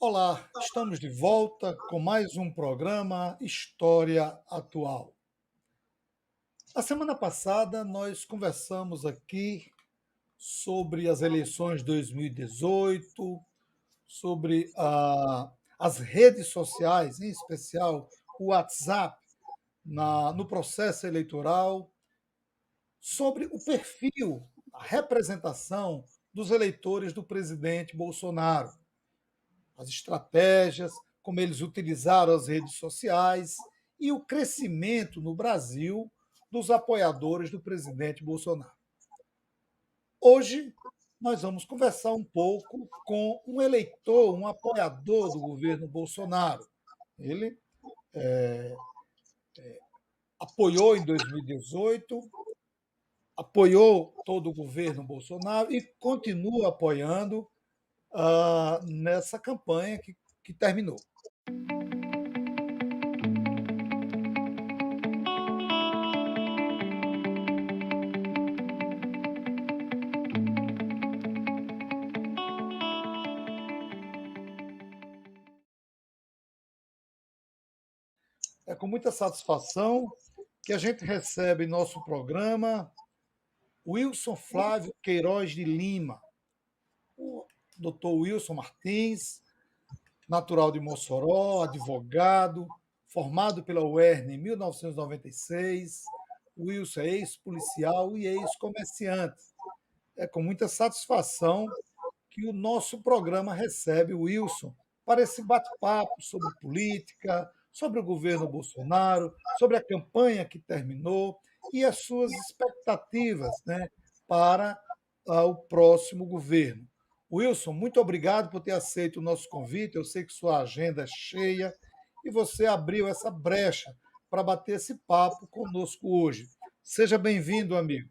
Olá, estamos de volta com mais um programa História Atual. A semana passada nós conversamos aqui sobre as eleições de 2018, sobre as redes sociais, em especial o WhatsApp, no processo eleitoral, sobre o perfil, a representação dos eleitores do presidente Bolsonaro, as estratégias, como eles utilizaram as redes sociais e o crescimento no Brasil dos apoiadores do presidente Bolsonaro. Hoje, nós vamos conversar um pouco com um eleitor, um apoiador do governo Bolsonaro. Ele apoiou em 2018, apoiou todo o governo Bolsonaro e continua apoiando nessa campanha que terminou. É com muita satisfação que a gente recebe em nosso programa Wilson Flávio Queiroz de Lima, o doutor Wilson Martins, natural de Mossoró, advogado, formado pela UERN em 1996. O Wilson é ex-policial e ex-comerciante. É com muita satisfação que o nosso programa recebe o Wilson para esse bate-papo sobre política, sobre o governo Bolsonaro, sobre a campanha que terminou e as suas expectativas, né, para o próximo governo. Wilson, muito obrigado por ter aceito o nosso convite. Eu sei que sua agenda é cheia e você abriu essa brecha para bater esse papo conosco hoje. Seja bem-vindo, amigo.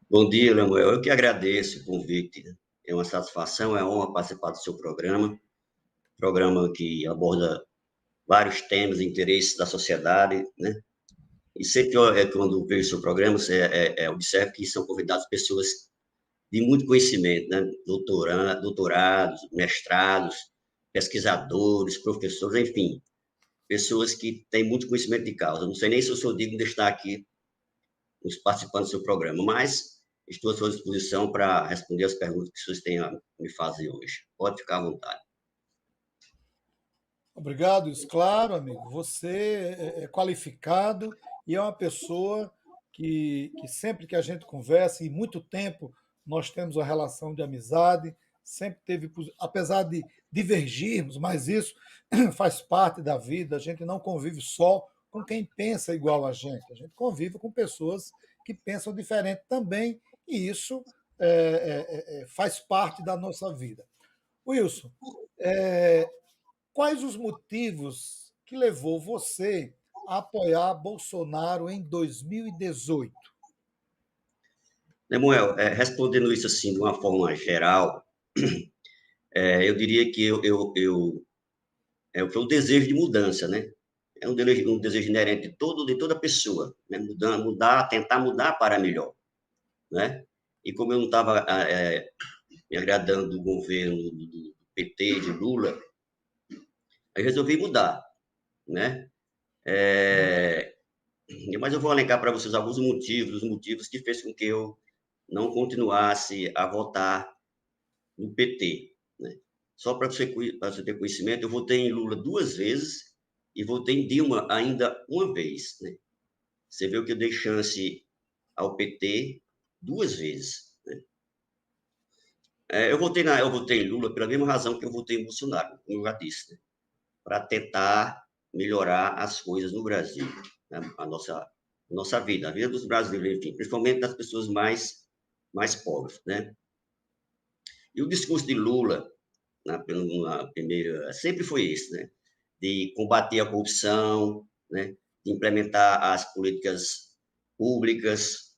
Bom dia, Lemuel. Eu que agradeço o convite. É uma satisfação, é uma honra participar do seu programa que aborda vários temas e interesses da sociedade, né? E sempre quando vejo o seu programa, observo que são convidadas pessoas de muito conhecimento, né? Doutorados, mestrados, pesquisadores, professores, enfim, pessoas que têm muito conhecimento de causa. Não sei nem se eu sou digno de estar aqui nos participando do seu programa, mas estou à sua disposição para responder as perguntas que vocês têm a me fazer hoje. Pode ficar à vontade. Obrigado, isso, claro, amigo. Você é qualificado e é uma pessoa que sempre que a gente conversa, e muito tempo nós temos uma relação de amizade, sempre teve, apesar de divergirmos, mas isso faz parte da vida, a gente não convive só com quem pensa igual a gente convive com pessoas que pensam diferente também, e isso faz parte da nossa vida. Wilson, é, quais os motivos que levou você a apoiar Bolsonaro em 2018? Lemuel, respondendo isso assim de uma forma geral, eu diria que foi o desejo de mudança, né? É um desejo inerente de toda pessoa, né? Mudar, tentar mudar para melhor, né? E como eu não estava me agradando do governo do PT, de Lula, eu resolvi mudar, né? É, mas eu vou elencar para vocês alguns motivos, os motivos que fez com que eu não continuasse a votar no PT, né? Só para você ter conhecimento, eu votei em Lula duas vezes e votei em Dilma ainda uma vez, né? Você viu que eu dei chance ao PT duas vezes, né? Eu votei em Lula pela mesma razão que eu votei em Bolsonaro, como eu já disse, né? Para tentar melhorar as coisas no Brasil, né? A nossa vida, a vida dos brasileiros, enfim, principalmente das pessoas mais pobres, né? E o discurso de Lula, na primeira, sempre foi esse, né? De combater a corrupção, né? De implementar as políticas públicas,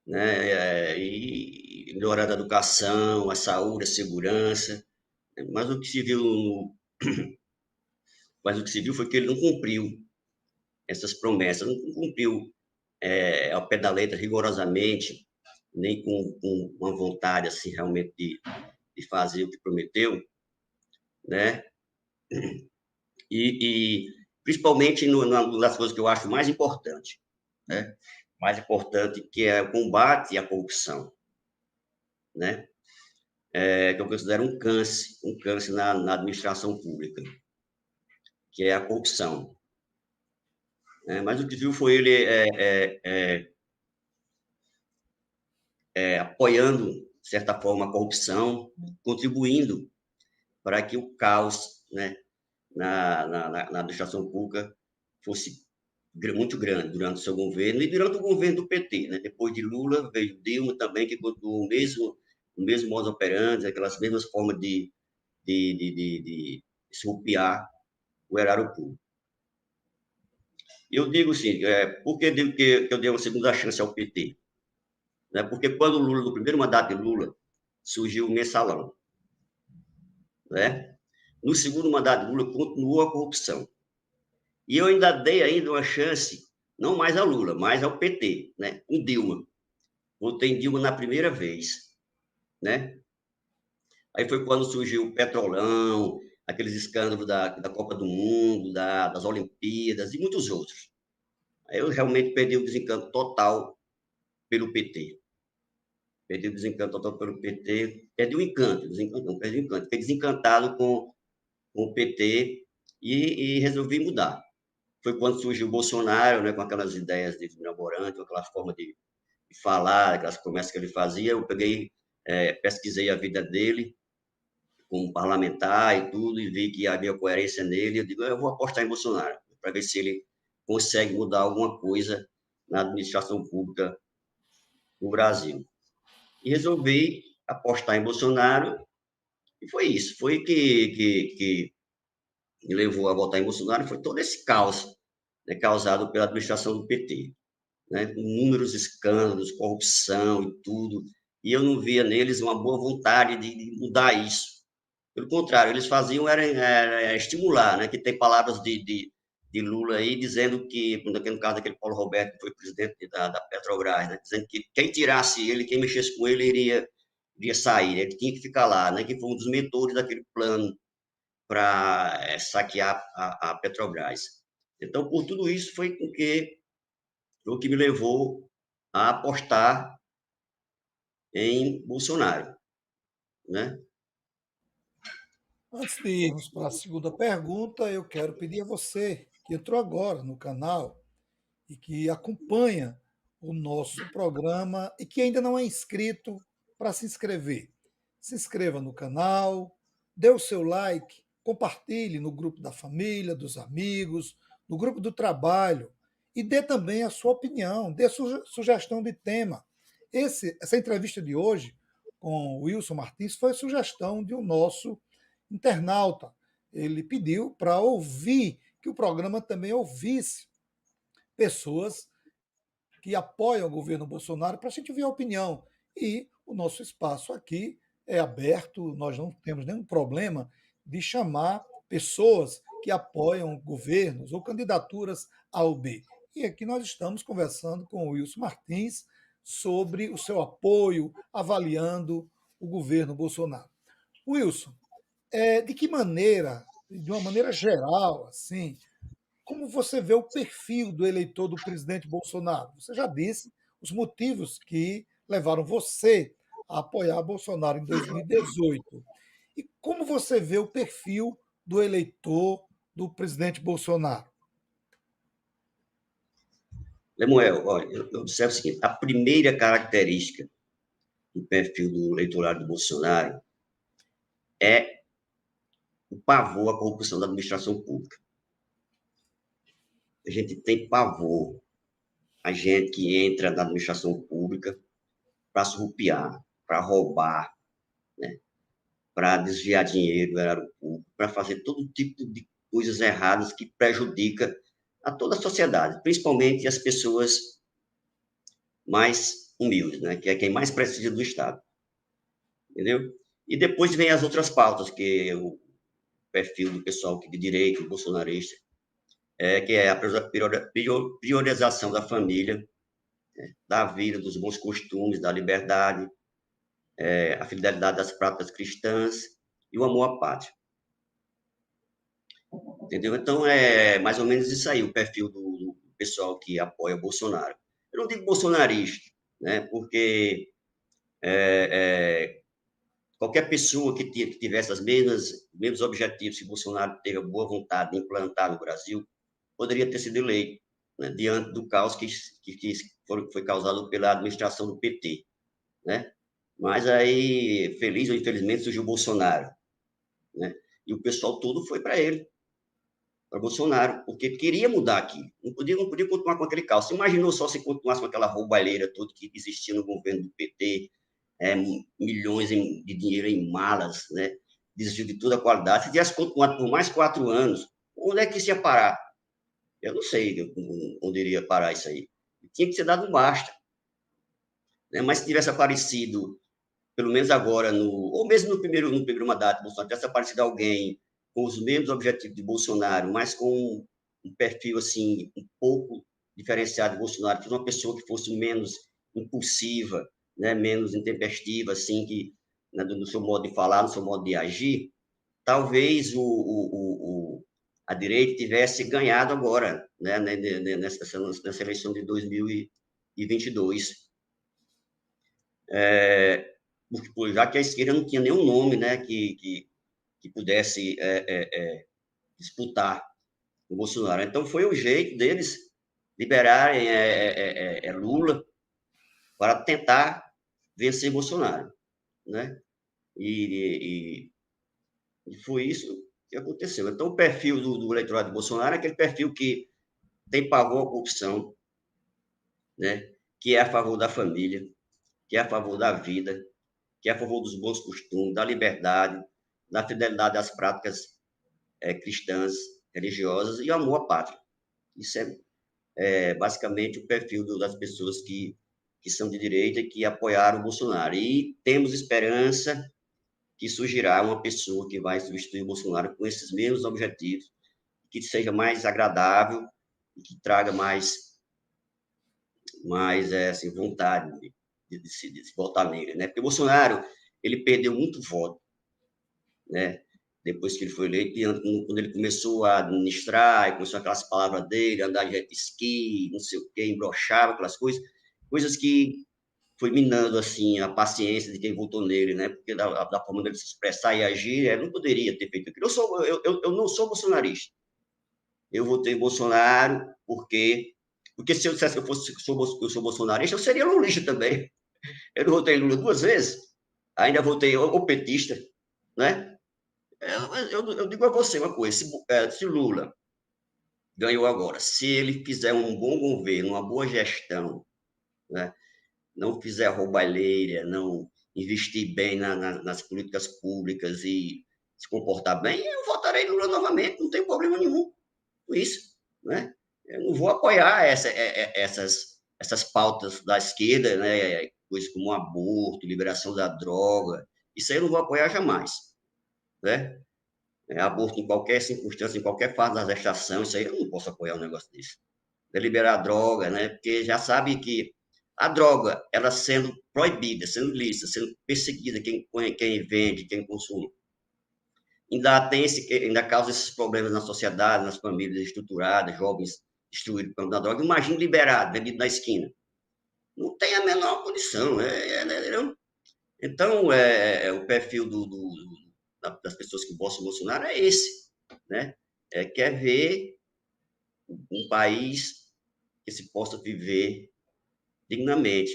né? E melhorar a educação, a saúde, a segurança. Mas o que se viu foi que ele não cumpriu essas promessas, não cumpriu ao pé da letra, rigorosamente, nem com uma vontade assim realmente de fazer o que prometeu, né? E principalmente numa das coisas que eu acho mais importante, né? Mais importante, que é o combate à corrupção, né? Que eu considero um câncer na administração pública, que é a corrupção. Mas o que viu foi ele apoiando, de certa forma, a corrupção, contribuindo para que o caos, né, na administração pública fosse muito grande durante o seu governo e durante o governo do PT. Né? Depois de Lula, veio Dilma também, que continuou o mesmo modus operandi, aquelas mesmas formas de surrupiar o erário público. Eu digo assim, por que digo que eu dei uma segunda chance ao PT? Né? Porque quando Lula, no primeiro mandato de Lula, surgiu o mensalão. Né? No segundo mandato de Lula, continuou a corrupção. E eu ainda dei ainda uma chance, não mais ao Lula, mas ao PT, né? Com Dilma. Votei em Dilma na primeira vez, né? Aí foi quando surgiu o Petrolão, aqueles escândalos da Copa do Mundo, das Olimpíadas e muitos outros. Aí eu realmente perdi o desencanto total pelo PT. Perdi o desencanto total pelo PT, perdi o encanto, não, perdi o encanto. Fiquei desencantado com o PT e resolvi mudar. Foi quando surgiu o Bolsonaro, né, com aquelas ideias de mirabolante, com aquela forma de falar, aquelas promessas que ele fazia. Eu peguei, pesquisei a vida dele como parlamentar e tudo, e vi que havia coerência nele. Eu digo, eu vou apostar em Bolsonaro, para ver se ele consegue mudar alguma coisa na administração pública no Brasil. E resolvi apostar em Bolsonaro, e foi isso. Foi que me levou a votar em Bolsonaro, foi todo esse caos, né, causado pela administração do PT. Né, com inúmeros escândalos, corrupção e tudo, e eu não via neles uma boa vontade de mudar isso. Pelo contrário, eles faziam era estimular, né, que tem palavras de Lula aí dizendo que, no caso daquele Paulo Roberto, que foi presidente da Petrobras, né, dizendo que quem tirasse ele, quem mexesse com ele, iria sair, ele tinha que ficar lá, né, que foi um dos mentores daquele plano para saquear a Petrobras. Então, por tudo isso, foi o que me levou a apostar em Bolsonaro, né? Antes de irmos para a segunda pergunta, eu quero pedir a você que entrou agora no canal e que acompanha o nosso programa e que ainda não é inscrito para se inscrever. Se inscreva no canal, dê o seu like, compartilhe no grupo da família, dos amigos, no grupo do trabalho e dê também a sua opinião, dê sugestão de tema. Essa entrevista de hoje com o Wilson Martins foi sugestão de um nosso internauta. Ele pediu para ouvir, que o programa também ouvisse pessoas que apoiam o governo Bolsonaro para a gente ver a opinião. E o nosso espaço aqui é aberto, nós não temos nenhum problema de chamar pessoas que apoiam governos ou candidaturas A ou B. E aqui nós estamos conversando com o Wilson Martins sobre o seu apoio, avaliando o governo Bolsonaro. Wilson, de que maneira, de uma maneira geral, assim, como você vê o perfil do eleitor do presidente Bolsonaro? Você já disse os motivos que levaram você a apoiar Bolsonaro em 2018. E como você vê o perfil do eleitor do presidente Bolsonaro? Lemuel, olha, eu observo o seguinte: a primeira característica do perfil do eleitorado do Bolsonaro é o pavor à corrupção da administração pública. A gente tem pavor, a gente que entra na administração pública para surrupiar, para roubar, né, para desviar dinheiro do erário público, para fazer todo tipo de coisas erradas que prejudica a toda a sociedade, principalmente as pessoas mais humildes, né, que é quem mais precisa do Estado, entendeu? E depois vem as outras pautas, que é o perfil do pessoal que de direita, bolsonarista, que é a priorização da família, da vida, dos bons costumes, da liberdade, a fidelidade das práticas cristãs e o amor à pátria. Entendeu? Então, é mais ou menos isso aí, o perfil do pessoal que apoia o Bolsonaro. Eu não digo bolsonarista, né? Porque qualquer pessoa que tivesse os mesmos objetivos que Bolsonaro teve a boa vontade de implantar no Brasil, poderia ter sido eleito, né? Diante do caos que foi causado pela administração do PT, né? Mas aí, feliz ou infelizmente, surgiu o Bolsonaro, né? E o pessoal todo foi para ele, para Bolsonaro, porque queria mudar aqui. Não podia continuar com aquele caos. Você imaginou só se continuasse com aquela roubalheira toda que existia no governo do PT, milhões de dinheiro em malas, né? Desvio de toda a qualidade. Se tivesse continuado por mais 4 anos, onde é que isso ia parar? Eu não sei onde iria parar isso aí. Tinha que ser dado um basta. Né? Mas se tivesse aparecido, pelo menos agora, ou mesmo no primeiro mandato, Bolsonaro, tivesse aparecido alguém com os mesmos objetivos de Bolsonaro, mas com um perfil assim, um pouco diferenciado de Bolsonaro, que uma pessoa que fosse menos impulsiva, né, menos intempestiva, assim, que, né, no seu modo de falar, no seu modo de agir, talvez a direita tivesse ganhado agora, né, nessa eleição de 2022. Já que a esquerda não tinha nenhum nome, né, que pudesse disputar o Bolsonaro. Então foi o jeito deles liberarem Lula para tentar vencer Bolsonaro, né? E, e foi isso que aconteceu. Então o perfil do eleitorado de Bolsonaro é aquele perfil que tem pavor à corrupção, né? Que é a favor da família, que é a favor da vida, que é a favor dos bons costumes, da liberdade, da fidelidade às práticas cristãs, religiosas e amor à pátria. Isso é basicamente o perfil das pessoas que são de direita e que apoiaram o Bolsonaro. E temos esperança que surgirá uma pessoa que vai substituir o Bolsonaro com esses mesmos objetivos, que seja mais agradável e que traga mais assim, vontade de se votar nele, né? Porque o Bolsonaro, ele perdeu muito voto, né? Depois que ele foi eleito, quando ele começou a administrar, começou aquelas palavras dele, andar de jet ski, não sei o quê, embroxava, aquelas coisas que foi minando, assim, a paciência de quem votou nele, né? Porque da forma dele se expressar e agir, ele não poderia ter feito aquilo. Eu não sou bolsonarista. Eu votei em Bolsonaro porque se eu dissesse que eu sou bolsonarista, eu seria lulista também. Eu não votei em Lula 2 vezes, ainda votei o petista, né? Eu digo a você uma coisa: se Lula ganhou agora, se ele fizer um bom governo, uma boa gestão, né, não fizer roubalheira, não investir bem nas políticas públicas e se comportar bem, eu votarei Lula novamente, não tem problema nenhum com isso. Né? Eu não vou apoiar essas pautas da esquerda, né, coisas como aborto, liberação da droga, isso aí eu não vou apoiar jamais. Né? Aborto em qualquer circunstância, em qualquer fase da gestação, isso aí eu não posso apoiar um negócio desse. De liberar a droga, né? Porque já sabe que a droga, ela sendo proibida, sendo lícita, sendo perseguida, quem vende, quem consome, ainda causa esses problemas na sociedade, nas famílias estruturadas, jovens destruídos pela droga. Imagina liberado, vendido na esquina. Não tem a menor condição. Então, o perfil das pessoas que gostam do Bolsonaro é esse, né? Quer ver um país que se possa viver dignamente,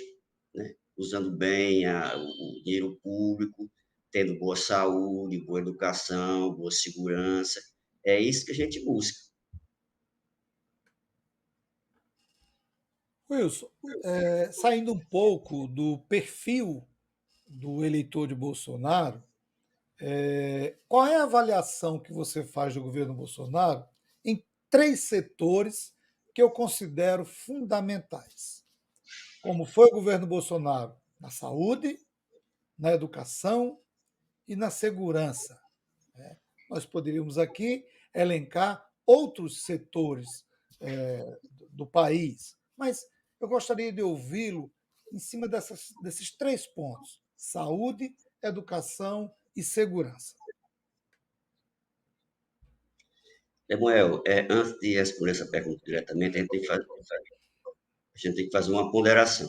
né? Usando bem o dinheiro público, tendo boa saúde, boa educação, boa segurança. É isso que a gente busca. Wilson, saindo um pouco do perfil do eleitor de Bolsonaro, qual é a avaliação que você faz do governo Bolsonaro em três setores que eu considero fundamentais? Como foi o governo Bolsonaro na saúde, na educação e na segurança. Nós poderíamos aqui elencar outros setores do país, mas eu gostaria de ouvi-lo em cima desses três pontos: saúde, educação e segurança. Samuel, antes de responder essa pergunta diretamente, a gente tem que fazer uma ponderação.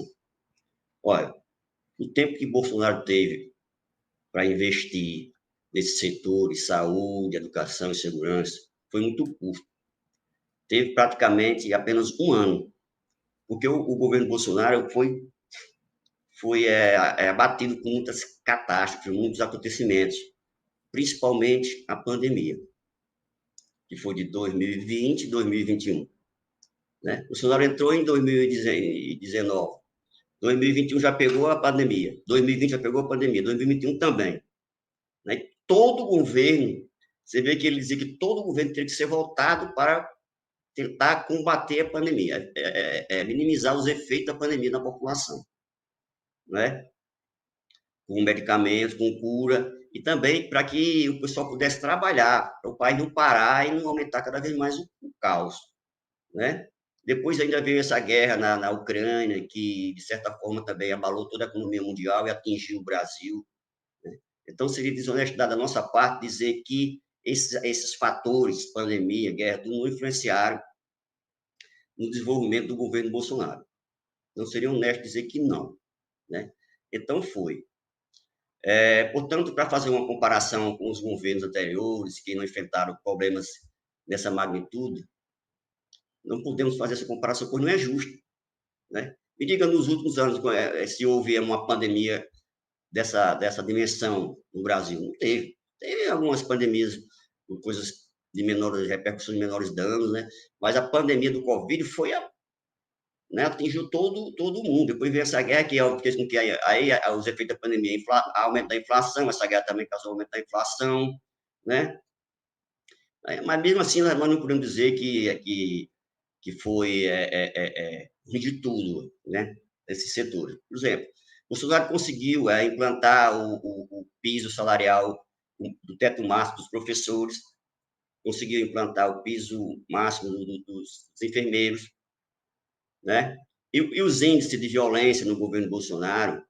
Olha, o tempo que Bolsonaro teve para investir nesses setores, saúde, educação e segurança, foi muito curto. Teve praticamente apenas um ano, porque o governo Bolsonaro foi abatido com muitas catástrofes, muitos acontecimentos, principalmente a pandemia, que foi de 2020 e 2021. Né? O Bolsonaro entrou em 2019. 2021 já pegou a pandemia. 2020 já pegou a pandemia. 2021 também. Né? Todo governo, você vê que ele dizia que todo governo teria que ser voltado para tentar combater a pandemia, minimizar os efeitos da pandemia na população. Né? Com medicamentos, com cura, e também para que o pessoal pudesse trabalhar, para o país não parar e não aumentar cada vez mais o caos. Né? Depois ainda veio essa guerra na Ucrânia, que, de certa forma, também abalou toda a economia mundial e atingiu o Brasil. Né? Então, seria desonestidade da nossa parte dizer que esses fatores, pandemia, guerra, tudo não influenciaram no desenvolvimento do governo Bolsonaro. Não seria honesto dizer que não. Né? Então, foi. Portanto, para fazer uma comparação com os governos anteriores, que não enfrentaram problemas dessa magnitude, não podemos fazer essa comparação, pois não é justo. Né? Me diga, nos últimos anos, se houve uma pandemia dessa dimensão no Brasil. Não teve. Teve algumas pandemias com coisas de menores repercussões, menores danos, né? Mas a pandemia do Covid né, atingiu todo mundo. Depois veio essa guerra que fez com que aí os efeitos da pandemia, aumento da inflação, essa guerra também causou aumento da inflação, né? Mas mesmo assim, nós não podemos dizer que foi ruim de tudo, né? Esses setores. Por exemplo, o Bolsonaro conseguiu implantar o piso salarial do teto máximo dos professores, conseguiu implantar o piso máximo dos enfermeiros, né? E os índices de violência no governo Bolsonaro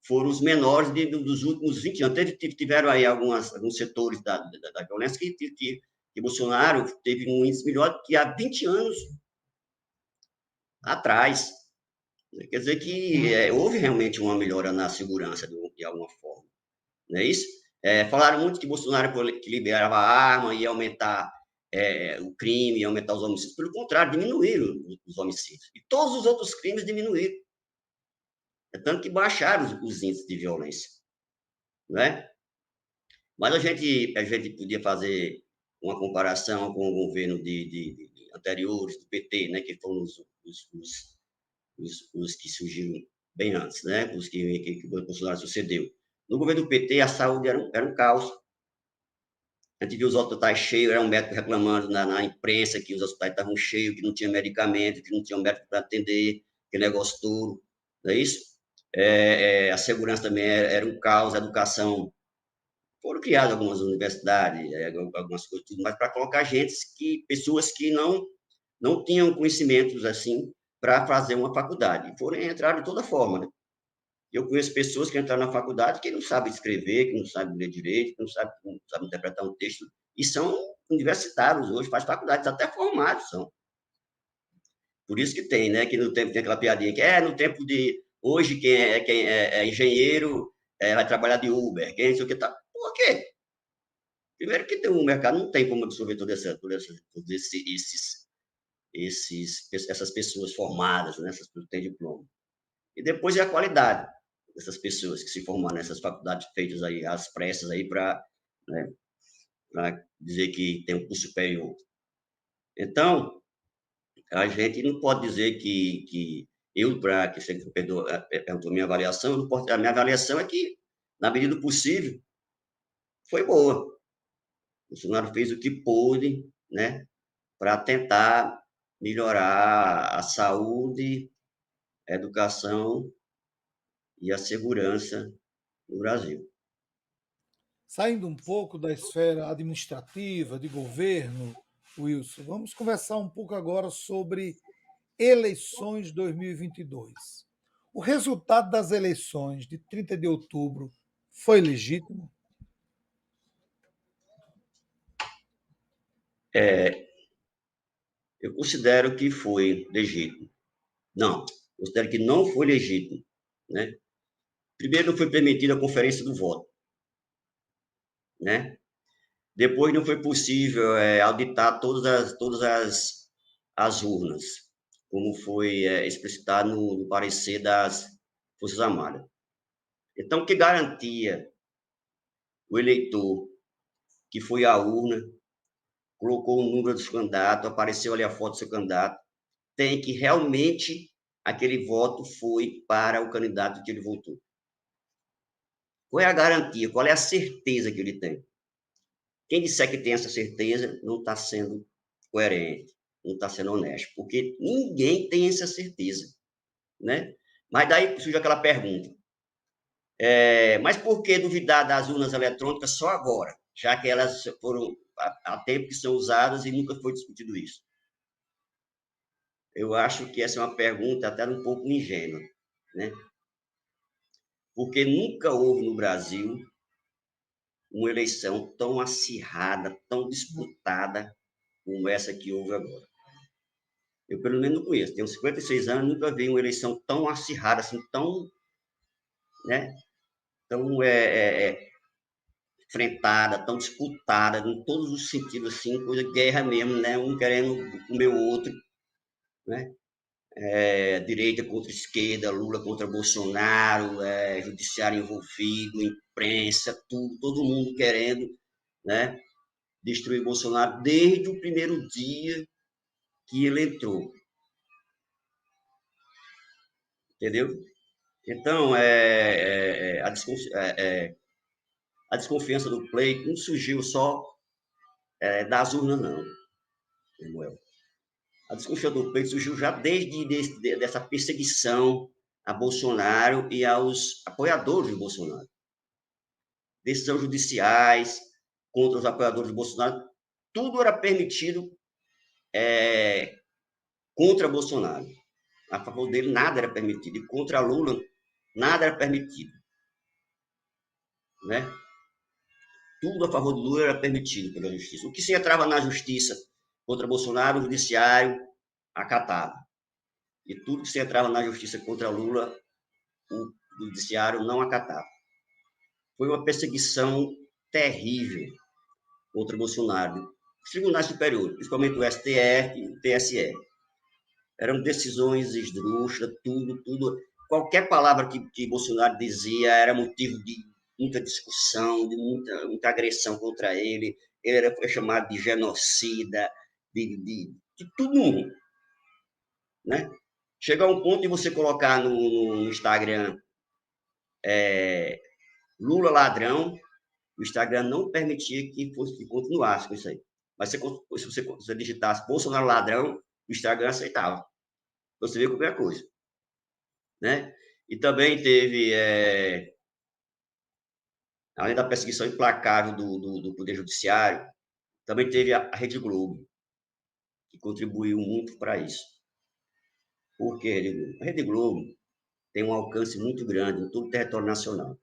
foram os menores dos últimos 20 anos. Tiveram aí alguns setores da violência que Bolsonaro teve um índice melhor que há 20 anos atrás. Quer dizer que houve realmente uma melhora na segurança de alguma forma, não é isso? Falaram muito que Bolsonaro que liberava a arma ia aumentar o crime, ia aumentar os homicídios. Pelo contrário, diminuíram os homicídios. E todos os outros crimes diminuíram. Tanto que baixaram os índices de violência, não é? Mas a gente podia fazer uma comparação com o governo de anteriores, do PT, né, que foram os que surgiram bem antes, né? Os que o Bolsonaro sucedeu. No governo do PT, a saúde era um caos. A gente viu os hospitais cheios, era um médico reclamando na imprensa que os hospitais estavam cheios, que não tinha medicamento, que não tinha médico para atender, que negócio todo, não é isso? A segurança também era um caos, a educação. Foram criadas algumas universidades, algumas coisas, tudo, mas para colocar pessoas que não tinham conhecimentos assim para fazer uma faculdade. Foram entrar de toda forma, né? Eu conheço pessoas que entraram na faculdade que não sabem escrever, que não sabem ler direito, que não sabem interpretar um texto, e são universitários hoje, fazem faculdades, até formados são. Por isso que tem, né? Que no tempo tem aquela piadinha que no tempo de hoje, quem é engenheiro vai trabalhar de Uber, quem não sei o que tá. Por quê? Primeiro que o mercado não tem como absorver todos essas pessoas formadas, né? Essas pessoas que têm diploma. E depois é a qualidade dessas pessoas que se formaram nessas faculdades feitas aí, às pressas aí, né, dizer que tem um curso superior. Então, a gente não pode dizer que que você perguntou a minha avaliação, não posso, a minha avaliação é que, na medida do possível, foi boa. O Bolsonaro fez o que pôde, né, para tentar melhorar a saúde, a educação e a segurança no Brasil. Saindo um pouco da esfera administrativa, de governo, Wilson, vamos conversar um pouco agora sobre eleições 2022. O resultado das eleições de 30 de outubro foi legítimo? Eu considero que foi legítimo. Não, considero que não foi legítimo, né? Primeiro, não foi permitida a conferência do voto, né? Depois, não foi possível auditar as urnas, como foi explicitado no parecer das Forças Armadas. Então, que garantia o eleitor que foi à urna, colocou o número do seu candidato, apareceu ali a foto do seu candidato, tem que realmente aquele voto foi para o candidato que ele votou? Qual é a garantia? Qual é a certeza que ele tem? Quem disser que tem essa certeza não está sendo coerente, não está sendo honesto, porque ninguém tem essa certeza, né? Mas daí surge aquela pergunta: mas por que duvidar das urnas eletrônicas só agora, já que elas foram há tempo que são usadas e nunca foi discutido isso? Eu acho que essa é uma pergunta até um pouco ingênua, né? Porque nunca houve no Brasil uma eleição tão acirrada, tão disputada como essa que houve agora. Eu, pelo menos, não conheço. Tenho 56 anos, nunca vi uma eleição tão acirrada, assim, tão, né, tão enfrentada, tão disputada, em todos os sentidos, assim, coisa de guerra mesmo, né? Um querendo comer o outro, né? Direita contra esquerda, Lula contra Bolsonaro, judiciário envolvido, imprensa, tudo, todo mundo querendo, né, destruir Bolsonaro desde o primeiro dia que ele entrou, entendeu? Então, a desconfiança do pleito não surgiu só das urnas, não, Samuel. A desconfiança do pleito surgiu já dessa perseguição a Bolsonaro e aos apoiadores de Bolsonaro. Decisões judiciais contra os apoiadores de Bolsonaro, tudo era permitido contra Bolsonaro. A favor dele, nada era permitido. E contra Lula, nada era permitido. Né? Tudo a favor do Lula era permitido pela justiça. O que se entrava na justiça contra Bolsonaro, o judiciário acatava. E tudo que se entrava na justiça contra Lula, o judiciário não acatava. Foi uma perseguição terrível contra Bolsonaro. Os tribunais superiores, principalmente o STF e o TSE. Eram decisões esdrúxulas, tudo. Qualquer palavra que Bolsonaro dizia era motivo de muita discussão, de muita agressão contra ele. Ele foi chamado de genocida, de tudo, né? Chega a um ponto de você colocar no Instagram Lula ladrão, o Instagram não permitia que continuasse com isso aí. Mas se você digitasse Bolsonaro ladrão, o Instagram aceitava. Você vê qualquer coisa, né? E também teve, além da perseguição implacável do Poder Judiciário, também teve a Rede Globo, que contribuiu muito para isso. Por que a Rede Globo? A Rede Globo tem um alcance muito grande em todo o território nacional.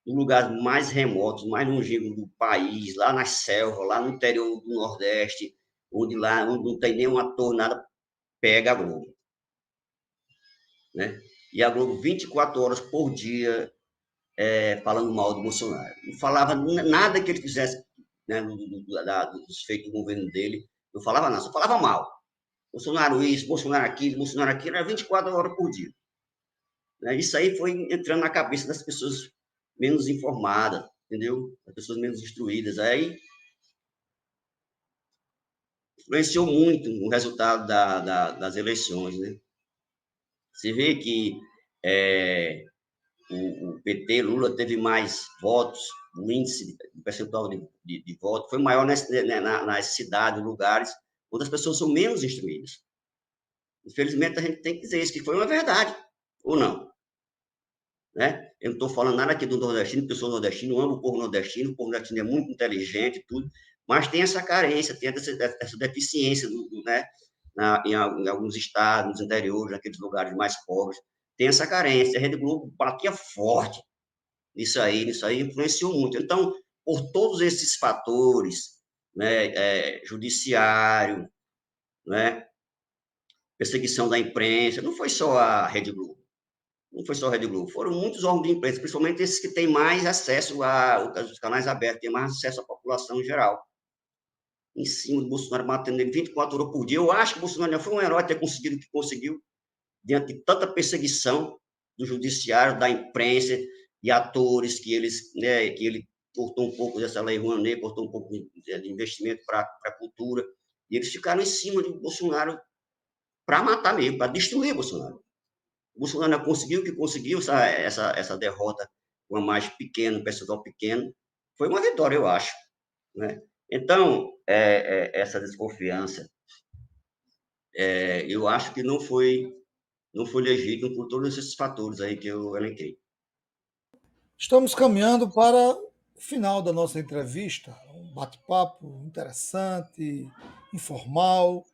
Em lugares mais remotos, mais longínquos do país, lá na selva, lá no interior do Nordeste, onde não tem nenhum ator, nada, pega a Globo. Né? E a Globo, 24 horas por dia, falando mal do Bolsonaro. Não falava nada que ele fizesse, né, dos feitos do governo dele, não falava nada, só falava mal. Bolsonaro isso, Bolsonaro aquilo, era 24 horas por dia. Né? Isso aí foi entrando na cabeça das pessoas menos informadas, entendeu? Das pessoas menos instruídas. Aí influenciou muito o resultado das eleições, né? Você vê que o PT, Lula, teve mais votos, o índice, o percentual de voto foi maior nas cidades, lugares, onde as pessoas são menos instruídas. Infelizmente, a gente tem que dizer isso, que foi uma verdade, ou não. Né? Eu não estou falando nada aqui do nordestino, porque eu sou nordestino, amo o povo nordestino é muito inteligente, tudo, mas tem essa carência, tem essa deficiência, né? Em alguns estados, nos interiores, naqueles lugares mais pobres, tem essa carência. A Rede Globo batia forte nisso aí influenciou muito. Então, por todos esses fatores, né, judiciário, né, perseguição da imprensa. Não foi só a Rede Globo, não foi só a Rede Globo, foram muitos órgãos de imprensa, principalmente esses que têm mais acesso os canais abertos, têm mais acesso à população em geral. Em cima do Bolsonaro, matando ele 24 horas por dia. Eu acho que o Bolsonaro já foi um herói ter conseguido o que conseguiu, diante de tanta perseguição do judiciário, da imprensa, de atores, que ele cortou um pouco dessa lei Rouanet, cortou um pouco de investimento para a cultura, e eles ficaram em cima de Bolsonaro para matar mesmo, para destruir Bolsonaro. O Bolsonaro não conseguiu o que conseguiu, essa derrota com a mais pequeno, um percentual pequeno, foi uma vitória, eu acho. Né? Então, essa desconfiança, eu acho que não foi legítimo por todos esses fatores aí que eu elenquei. Estamos caminhando para o final da nossa entrevista, um bate-papo interessante, informal,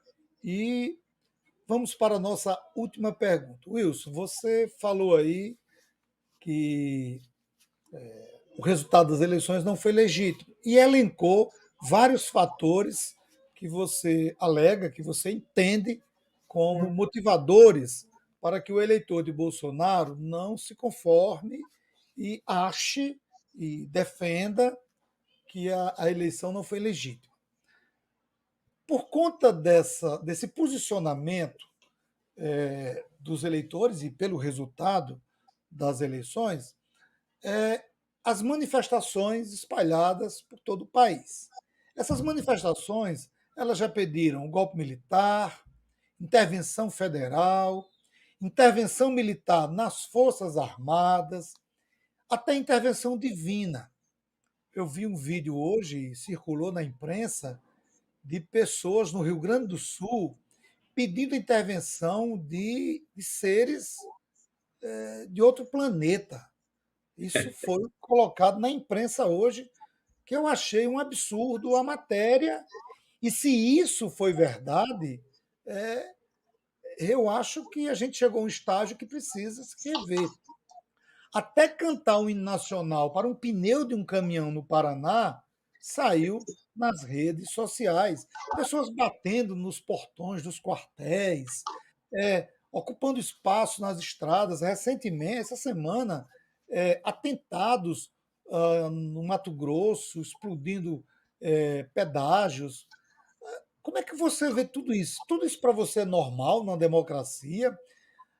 e vamos para a nossa última pergunta. Wilson, você falou aí que o resultado das eleições não foi legítimo e elencou vários fatores que você alega, que você entende como motivadores para que o eleitor de Bolsonaro não se conforme e ache e defenda que a eleição não foi legítima. Por conta desse posicionamento dos eleitores e pelo resultado das eleições, é, as manifestações espalhadas por todo o país. Essas manifestações elas já pediram golpe militar, intervenção federal, intervenção militar nas Forças Armadas, até intervenção divina. Eu vi um vídeo hoje, circulou na imprensa, de pessoas no Rio Grande do Sul pedindo intervenção de seres de outro planeta. Isso foi colocado na imprensa hoje, que eu achei um absurdo a matéria. E se isso foi verdade, é, eu acho que a gente chegou a um estágio que precisa se rever. Até cantar um hino nacional para um pneu de um caminhão no Paraná saiu nas redes sociais. Pessoas batendo nos portões dos quartéis, ocupando espaço nas estradas. Recentemente, essa semana, atentados no Mato Grosso, explodindo pedágios. Como é que você vê tudo isso? Tudo isso para você é normal na democracia?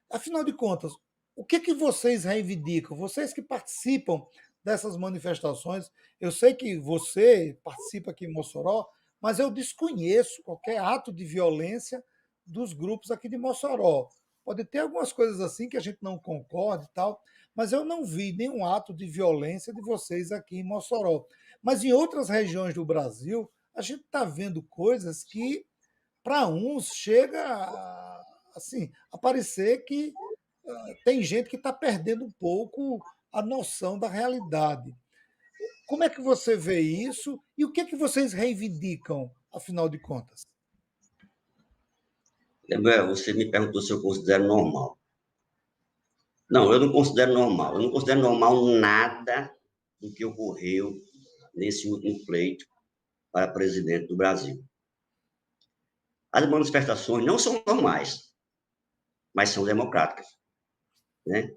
Afinal de contas, o que que vocês reivindicam? Vocês que participam dessas manifestações, eu sei que você participa aqui em Mossoró, mas eu desconheço qualquer ato de violência dos grupos aqui de Mossoró. Pode ter algumas coisas assim que a gente não concorda e tal, mas eu não vi nenhum ato de violência de vocês aqui em Mossoró. Mas em outras regiões do Brasil, a gente está vendo coisas que para uns chega assim, a parecer que tem gente que está perdendo um pouco a noção da realidade. Como é que você vê isso e o que é que vocês reivindicam, afinal de contas? Você me perguntou se eu considero normal. Não, eu não considero normal. Eu não considero normal nada do que ocorreu nesse último pleito para presidente do Brasil. As manifestações não são normais, mas são democráticas. Né?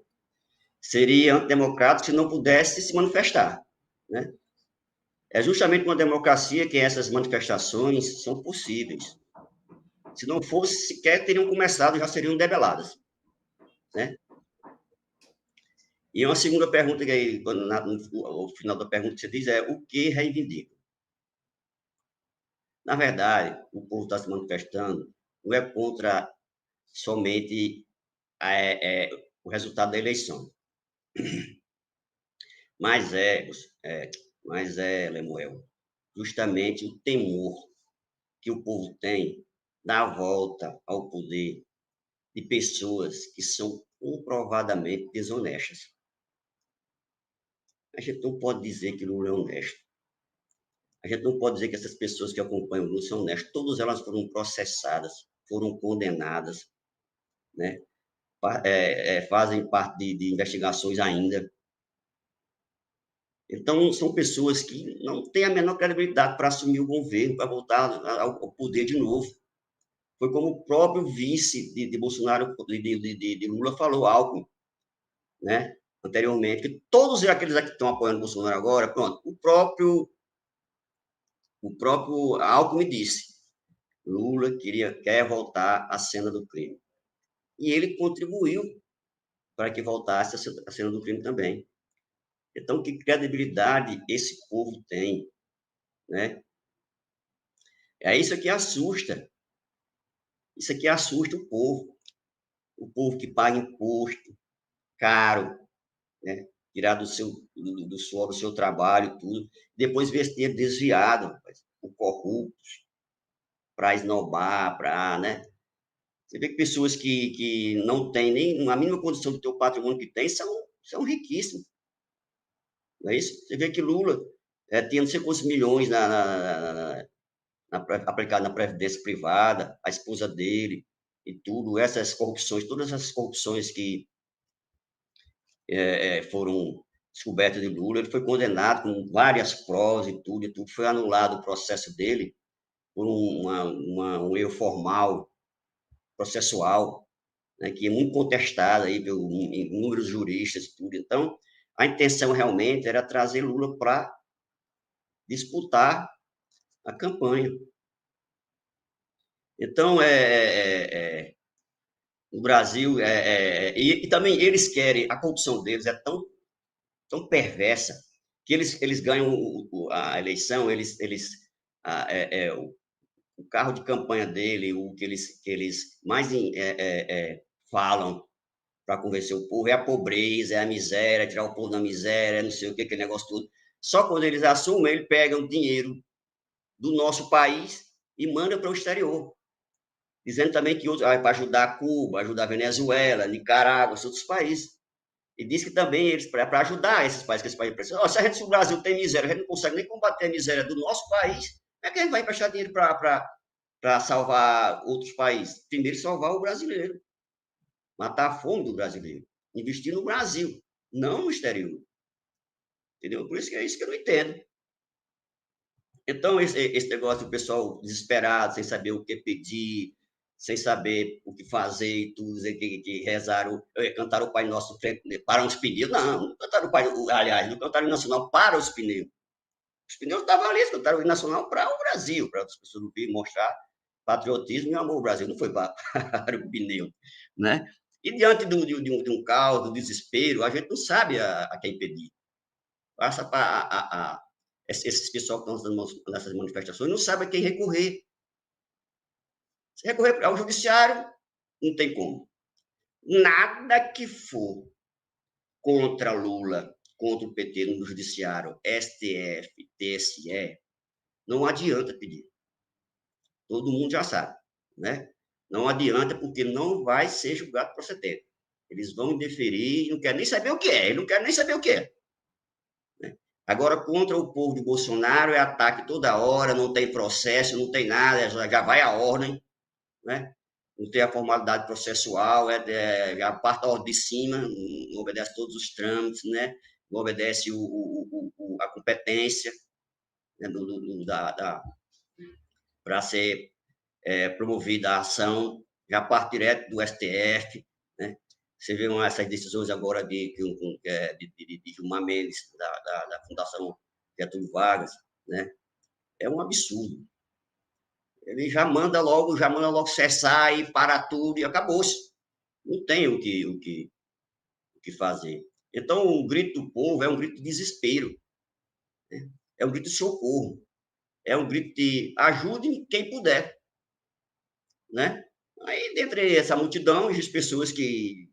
Seria antidemocrático se não pudesse se manifestar. Né? É justamente uma democracia que essas manifestações são possíveis. Se não fosse, sequer teriam começado, já seriam debeladas. Né? E uma segunda pergunta, que aí, no final da pergunta que você diz é o que reivindica? Na verdade, o povo está se manifestando não é contra somente o resultado da eleição, mas Lemuel, justamente o temor que o povo tem da volta ao poder de pessoas que são comprovadamente desonestas. A gente não pode dizer que Lula é honesto. A gente não pode dizer que essas pessoas que acompanham o Lula são honestas. Todas elas foram processadas, foram condenadas, né? Fazem parte de investigações ainda. Então, são pessoas que não têm a menor credibilidade para assumir o governo, para voltar ao poder de novo. Foi como o próprio vice de Bolsonaro, de Lula, falou, Alckmin, né, anteriormente, que todos aqueles que estão apoiando Bolsonaro agora, pronto, o próprio Alckmin disse, Lula quer voltar à cena do crime. E ele contribuiu para que voltasse à cena do crime também. Então, que credibilidade esse povo tem, né? É isso que assusta. Isso aqui assusta o povo que paga imposto caro, né? Tirar do suor do seu trabalho, tudo. Depois vê esse dinheiro desviado, rapaz, o corrupto, para esnobar, para, né? Você vê que pessoas que não têm nem a mínima condição de ter o patrimônio que tem são riquíssimos, não é isso? Você vê que Lula tinha não sei quantos milhões aplicado na previdência privada, a esposa dele e tudo, essas corrupções, todas essas corrupções que foram descobertas de Lula, ele foi condenado com várias provas e tudo foi anulado o processo dele por um erro formal, processual, né, que é muito contestado aí por inúmeros juristas e tudo. Então, a intenção realmente era trazer Lula para disputar a campanha. Então, no Brasil, e também eles querem, a corrupção deles é tão perversa que eles ganham a eleição, o carro de campanha dele, o que eles mais falam para convencer o povo é a pobreza, é a miséria, tirar o povo da miséria, não sei o que, aquele negócio todo. Só quando eles assumem, eles pegam dinheiro do nosso país e mandam para o exterior, dizendo também que para ajudar Cuba, ajudar a Venezuela, Nicarágua, outros países. E diz que também eles, para ajudar esses países, que esses países precisam. Se o Brasil tem miséria, a gente não consegue nem combater a miséria do nosso país, como é que a gente vai emprestar dinheiro para salvar outros países? Primeiro, salvar o brasileiro, matar a fome do brasileiro, investir no Brasil, não no exterior. Entendeu? Por isso que é isso que eu não entendo. Então, esse negócio do pessoal desesperado, sem saber o que pedir, sem saber o que fazer e tudo, dizer que rezaram, cantaram o Pai Nosso para os pneus. Não cantaram o Pai, aliás, não cantaram o Nacional para os pneus. Os pneus estavam ali, eles cantaram o Nacional para o Brasil, para as pessoas virem mostrar patriotismo e amor ao Brasil, não foi para o pneu, né? E diante de um caos, do desespero, a gente não sabe a quem pedir. Passa para esses pessoal que estão nessas manifestações não sabem a quem recorrer. Se recorrer ao judiciário, não tem como. Nada que for contra Lula, contra o PT no judiciário, STF, TSE, não adianta pedir. Todo mundo já sabe, né? Não adianta porque não vai ser julgado procedente. Eles vão deferir e não querem nem saber o que é. Eles não querem nem saber o que é. Né? Agora, contra o povo de Bolsonaro, é ataque toda hora, não tem processo, não tem nada, já vai a ordem, né? Não tem a formalidade processual, já parte a ordem de cima, não obedece todos os trâmites, né? Não obedece a competência, né? Para ser promovida a ação, já parte direto do STF, né? Você vê essas decisões agora de Gilmar Mendes, da Fundação Getúlio Vargas, né? É um absurdo. Ele já manda logo cessar e parar tudo e acabou-se. Não tem o que fazer. Então, o grito do povo é um grito de desespero, né? É um grito de socorro, é um grito de ajude quem puder, né? Aí, dentre essa multidão, as pessoas que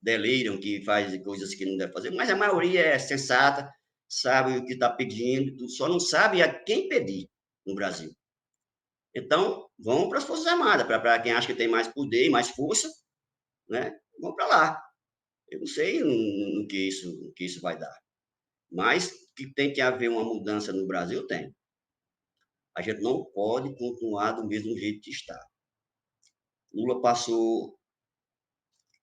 deliram, que fazem coisas que não devem fazer, mas a maioria é sensata, sabe o que está pedindo, só não sabe a quem pedir no Brasil. Então, vão para as Forças Armadas, para quem acha que tem mais poder e mais força, né? Vão para lá. Eu não sei no que isso vai dar, mas que tem que haver uma mudança no Brasil, tem. A gente não pode continuar do mesmo jeito que está. Lula passou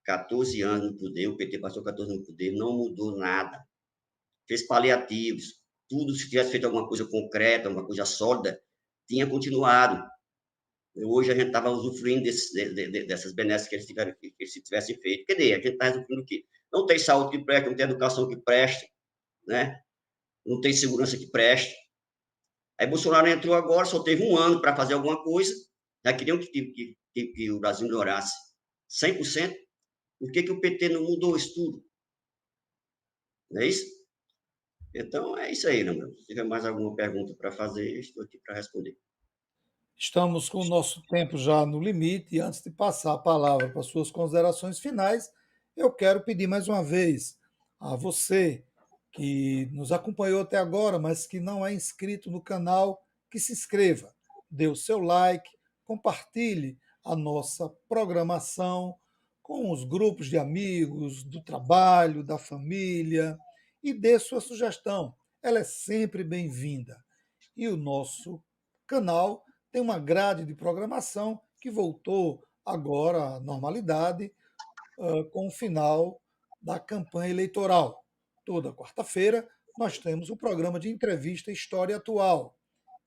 14 anos no poder, o PT passou 14 anos no poder, não mudou nada. fez paliativos, tudo, se tivesse feito alguma coisa concreta, alguma coisa sólida, tinha continuado. Hoje a gente estava usufruindo dessas benesses que eles tivessem feito. Quer dizer, a gente está usufruindo o quê? Não tem saúde que preste, não tem educação que preste, né? Não tem segurança que preste. Aí Bolsonaro entrou agora, só teve um ano para fazer alguma coisa, já queriam que o Brasil melhorasse 100%. Por que o PT não mudou isso tudo? Não é isso? Então, é isso aí, né, meu? Se tiver mais alguma pergunta para fazer, estou aqui para responder. Estamos com o nosso tempo já no limite e antes de passar a palavra para suas considerações finais, eu quero pedir mais uma vez a você que nos acompanhou até agora, mas que não é inscrito no canal, que se inscreva, dê o seu like, compartilhe a nossa programação com os grupos de amigos, do trabalho, da família e dê sua sugestão. Ela é sempre bem-vinda. E o nosso canal tem uma grade de programação que voltou agora à normalidade com o final da campanha eleitoral. Toda quarta-feira nós temos o programa de entrevista História Atual.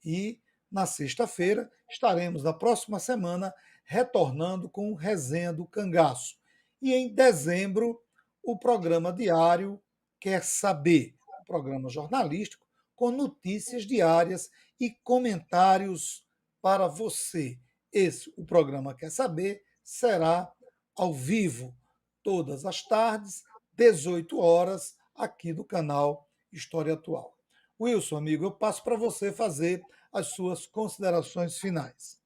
E na sexta-feira estaremos na próxima semana retornando com o Resenha do Cangaço. E em dezembro, o programa diário Quer Saber, um programa jornalístico com notícias diárias e comentários para você. Esse, o programa Quer Saber, será ao vivo, todas as tardes, 18 horas, aqui do canal História Atual. Wilson, amigo, eu passo para você fazer as suas considerações finais.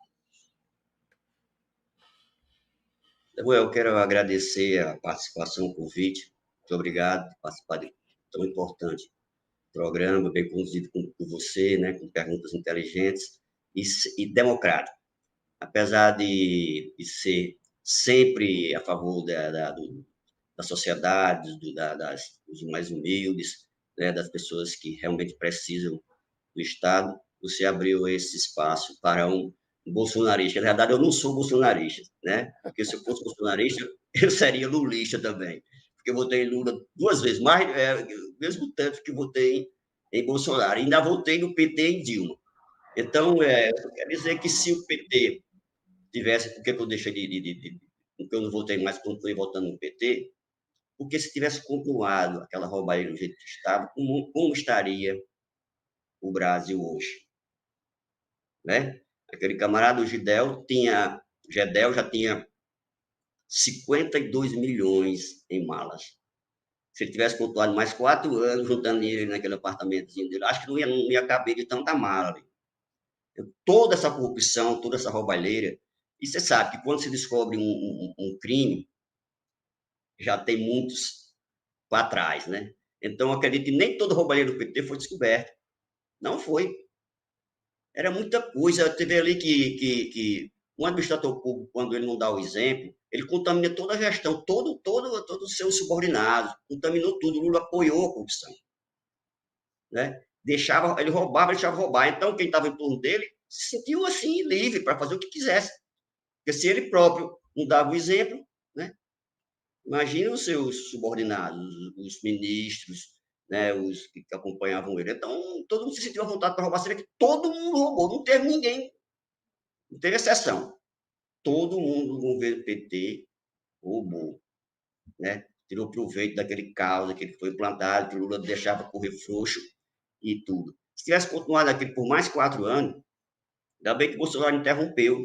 Eu quero agradecer a participação, o convite. Muito obrigado por participar de tão importante programa, bem conduzido por você, né, com perguntas inteligentes e democrático. Apesar de ser sempre a favor da sociedade, dos mais humildes, né, das pessoas que realmente precisam do Estado, você abriu esse espaço para um bolsonarista. Na verdade, eu não sou bolsonarista, né? Porque se eu fosse bolsonarista, eu seria lulista também. Porque eu votei em Lula duas vezes, mais, mesmo tanto que votei em Bolsonaro. Ainda votei no PT em Dilma. Então, eu quero dizer que se o PT tivesse, por que eu deixei porque eu não votei mais, continuei votando no PT, porque se tivesse continuado aquela roubalheira do jeito que estava, como estaria o Brasil hoje? Né? Aquele camarada, Gedel já tinha 52 milhões em malas. Se ele tivesse continuado mais 4 anos juntando dinheiro naquele apartamentozinho dele, acho que não ia caber de tanta mala ali. Toda essa corrupção, toda essa roubalheira, e você sabe que quando se descobre um crime, já tem muitos para trás, né? Então, acredito que nem todo roubalheiro do PT foi descoberto. Não foi. Era muita coisa. Teve ali que um administrador público, quando ele não dá o exemplo, ele contamina toda a gestão, todos os seus subordinados, contaminou tudo. O Lula apoiou a corrupção. Né? Ele roubava, deixava roubar. Então, quem estava em torno dele se sentiu assim, livre para fazer o que quisesse. Porque se ele próprio não dava o exemplo, né? Imagina os seus subordinados, os ministros, né, os que acompanhavam ele. Então, todo mundo se sentiu à vontade para roubar. Você vê que todo mundo roubou, não teve ninguém, não teve exceção. Todo mundo no governo PT roubou, né? Tirou proveito daquele caos que ele foi implantado, que o Lula deixava correr frouxo e tudo. Se tivesse continuado aquilo por mais 4 anos, ainda bem que o Bolsonaro interrompeu,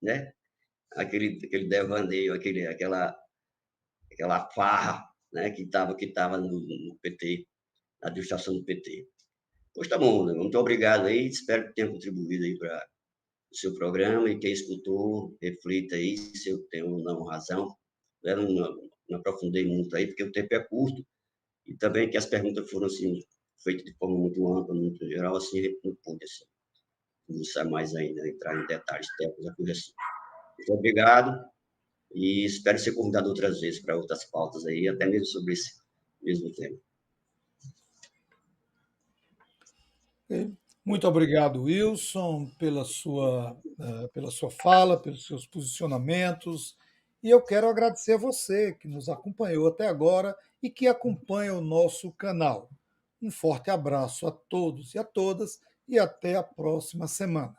né? Aquele devaneio, aquela farra, né? Que tava no PT, na administração do PT. Pois tá bom, né? Muito obrigado aí, espero que tenha contribuído aí para o seu programa e quem escutou, reflita aí se eu tenho ou não razão. Eu não aprofundei muito aí, porque o tempo é curto e também que as perguntas foram assim, feitas de forma muito ampla, muito geral, assim, a gente não pôde assim, conversar mais ainda, entrar em detalhes técnicos, a coisa assim. Muito obrigado e espero ser convidado outras vezes para outras pautas aí, até mesmo sobre esse mesmo tema. Muito obrigado, Wilson, pela sua fala, pelos seus posicionamentos. E eu quero agradecer a você que nos acompanhou até agora e que acompanha o nosso canal. Um forte abraço a todos e a todas e até a próxima semana.